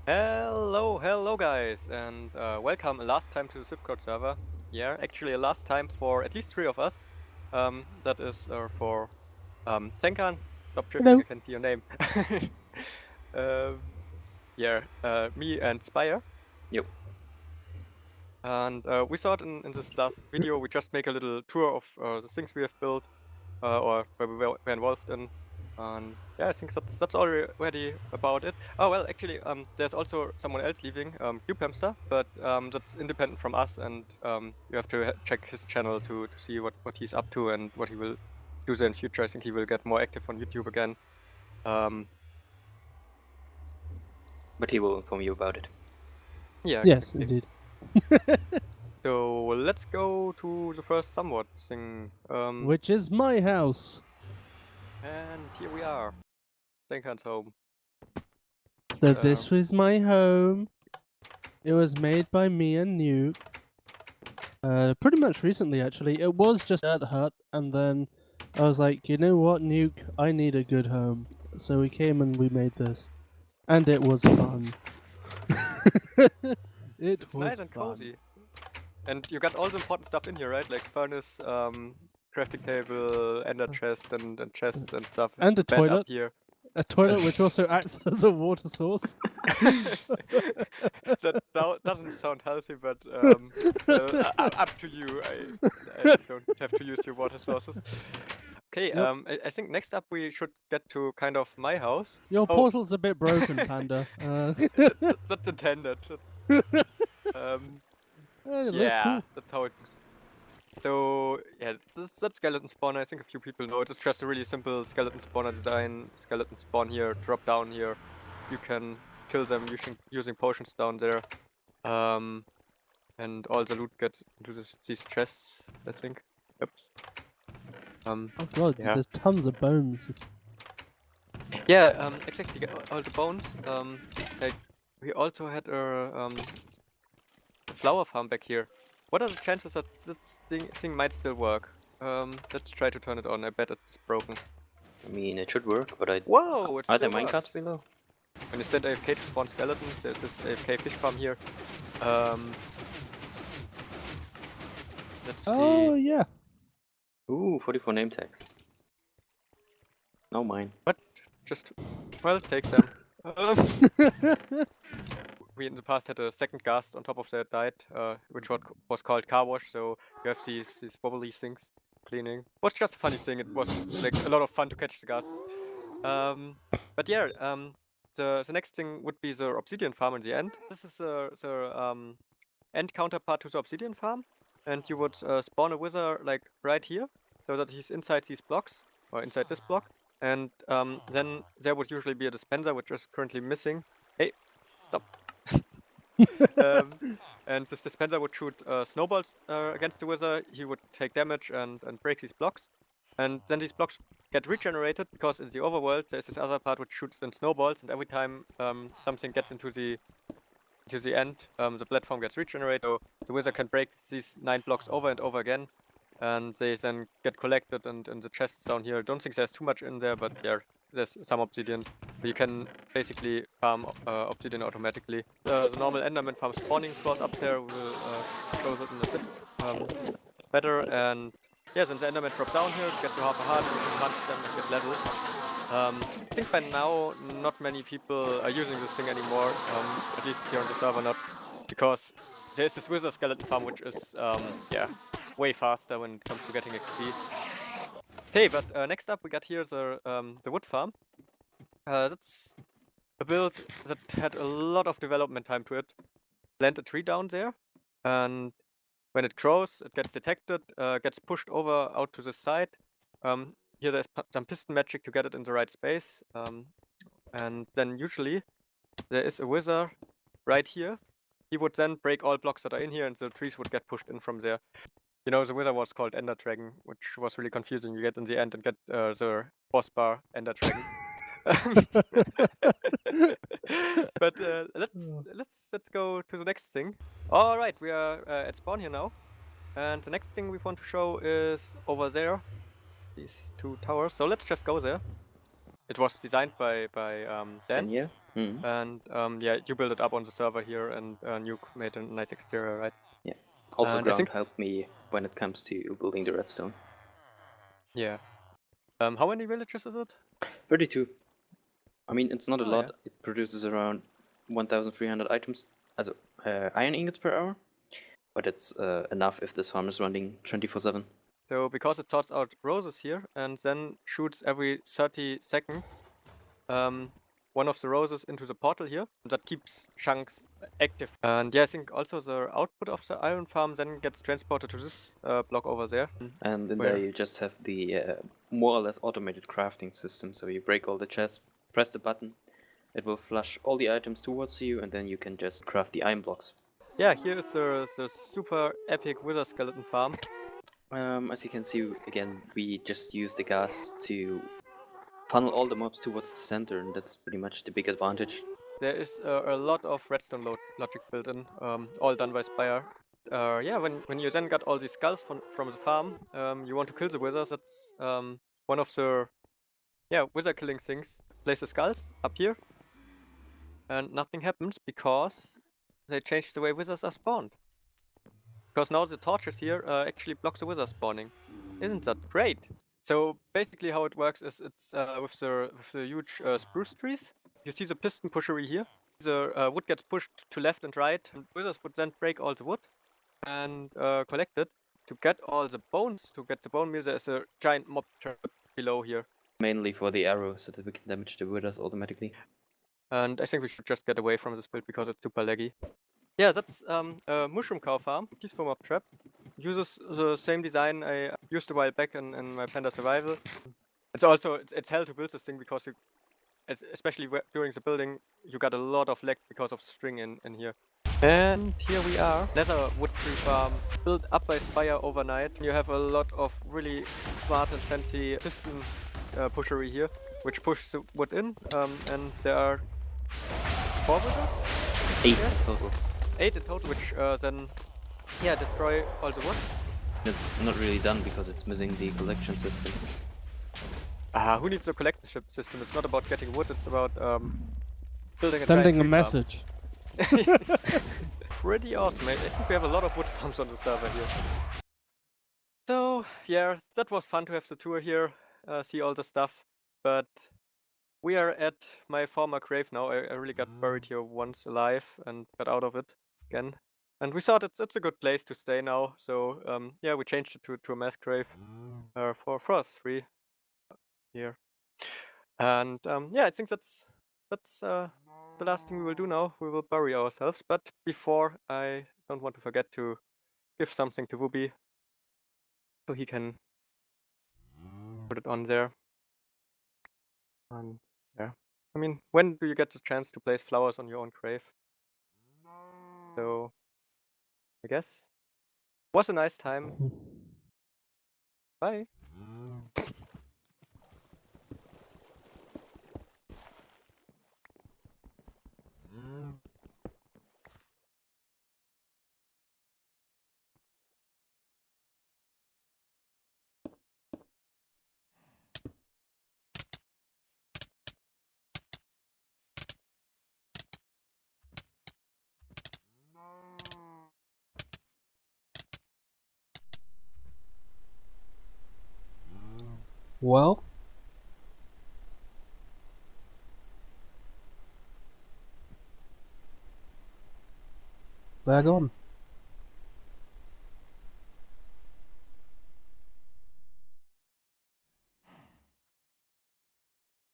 Hello guys, and welcome a last time to the ZipKrowd server. Yeah, actually a last time for at least 3 of us. That is for Sancarn. Stop drifting, Hello. I can see your name. Me and Spire. Yep. And we thought in this last video we just make a little tour of the things we have built or where we were involved in. And yeah, I think that's already about it. Oh well, actually, there's also someone else leaving, Hamster, but that's independent from us, and you have to check his channel to see what he's up to and what he will do there in future. I think he will get more active on YouTube again. But he will inform you about it. Yeah. Yes, Exactly. indeed. So let's go to the first somewhat thing. Which is my house. And here we are. Sancarn's home. So this was my home. It was made by me and Nuke. Pretty much recently, actually. It was just that hut, and then I was like, you know what, Nuke? I need a good home. So we came and we made this. And it was fun. It's nice and cozy. And you got all the important stuff in here, right? Like furnace, crafting table, ender chest, and chests and stuff. And a Bed toilet. up here. A toilet which also acts as a water source. That doesn't sound healthy, but up to you. I don't have to use your water sources. Okay, Yep. I think next up we should get to kind of my house. Your portal's a bit broken, Panda. That's intended. That's, yeah, cool. that's how it is. So yeah, that skeleton spawner, I think a few people know it. It's just a really simple skeleton spawner design. Skeleton spawn here, drop down here. You can kill them using potions down there. And all the loot gets into these chests, I think. Oops. Oh god, yeah. there's tons of bones. Yeah, exactly. All the bones. Like we also had a flower farm back here. What are the chances that this thing might still work? Let's try to turn it on. I bet it's broken. I mean, it should work, but Whoa! It are still there minecarts works. below? When you stand AFK to spawn skeletons, there's this AFK fish farm here. Let's see. Oh yeah. Ooh, 44 name tags. No mine. What? Just well, take them. We in the past had a second ghast on top of that died, which was called car wash. So you have these wobbly things cleaning. It was just a funny thing. It was like a lot of fun to catch the ghasts. But yeah, the next thing would be the obsidian farm in the end. This is the end counterpart to the obsidian farm, and you would spawn a wither like right here, so that he's inside these blocks or inside this block, and then there would usually be a dispenser, which is currently missing. Hey, stop. And this dispenser would shoot snowballs against the wither. He would take damage and break these blocks. And then these blocks get regenerated because in the overworld there's this other part which shoots in snowballs, and every time something gets into the end, the platform gets regenerated. So the wizard can break these 9 blocks over and over again, and they then get collected and in the chests down here. I don't think there's too much in there, but yeah, there's some obsidian. You can basically farm obsidian automatically. The normal enderman farm spawning floors up there will show that in a bit better. And yeah, then the endermen drop down here, get to half a heart, you can punch them and get levels. I think by now not many people are using this thing anymore, at least here on the server not, because there's this wizard skeleton farm which is yeah, way faster when it comes to getting XP. Okay, but next up we got here the wood farm. That's a build that had a lot of development time to it. Plant a tree down there, and when it grows, it gets detected, gets pushed over out to the side. Here there's some piston magic to get it in the right space. And then usually there is a wizard right here. He would then break all blocks that are in here, and the trees would get pushed in from there. You know, the wizard was called Ender Dragon, which was really confusing. You get in the end and get the boss bar Ender Dragon. But let's go to the next thing. All right, we are at spawn here now, and the next thing we want to show is over there, these 2 towers. So let's just go there. It was designed by Dan. Yeah. And yeah, you build it up on the server here, and Nuke made a nice exterior, right? Yeah. Also, And I ground think- helped me when it comes to building the redstone. Yeah. How many villages is it? 32. I mean, it's not a Oh, lot. yeah. It produces around 1,300 items, also iron ingots per hour. But it's enough if this farm is running 24/7. So because it sorts out roses here and then shoots every 30 seconds one of the roses into the portal here, that keeps chunks active. And yeah, I think also the output of the iron farm then gets transported to this block over there. And in Where? there you just have the more or less automated crafting system. So you break all the chests, press the button, it will flush all the items towards you, and then you can just craft the iron blocks. Yeah, here is the super epic wither skeleton farm. As you can see, again, we just use the gas to funnel all the mobs towards the center, and that's pretty much the big advantage. There is a lot of redstone logic built in, all done by Spire. Yeah, when you then got all these skulls from the farm, you want to kill the wizards. That's one of the wither killing things. Place the skulls up here, and nothing happens because they changed the way wizards are spawned. Because now the torches here actually block the wizard spawning. Isn't that great? So basically how it works is it's with the huge spruce trees. You see the piston pushery here. The wood gets pushed to left and right, and wizards would then break all the wood and collect it. To get all the bones, to get the bone meal, there's a giant mob trap below here. Mainly for the arrows, so that we can damage the withers automatically. And I think we should just get away from this build because it's super laggy. Yeah, that's a mushroom cow farm. Peaceful mob trap. Uses the same design I used a while back in my Panda survival. It's also it's hell to build this thing because you, especially during the building, you got a lot of lag because of the string in here. And here we are, nether wood tree farm, built up by Spire overnight. You have a lot of really smart and fancy piston pushery here, which push the wood in, and there are 4 withers? 8 Yes. total. 8 in total, which then destroy all the wood. It's not really done because it's missing the collection system. Who needs a collection system? It's not about getting wood, it's about building a Sending giant a tree message. farm. Pretty awesome, mate. I think we have a lot of wood farms on the server here. So, yeah, that was fun to have the tour here, see all the stuff. But we are at my former grave now. I really got buried here once alive and got out of it again. And we thought it's a good place to stay now. So, yeah, we changed it to a mass grave for us 3 here. And yeah, I think that's the last thing we will do now. We will bury ourselves. But before, I don't want to forget to give something to Whoopi so he can put it on there. Yeah. I mean, when do you get the chance to place flowers on your own grave? So, I guess was a nice time. Bye. Well, they're gone.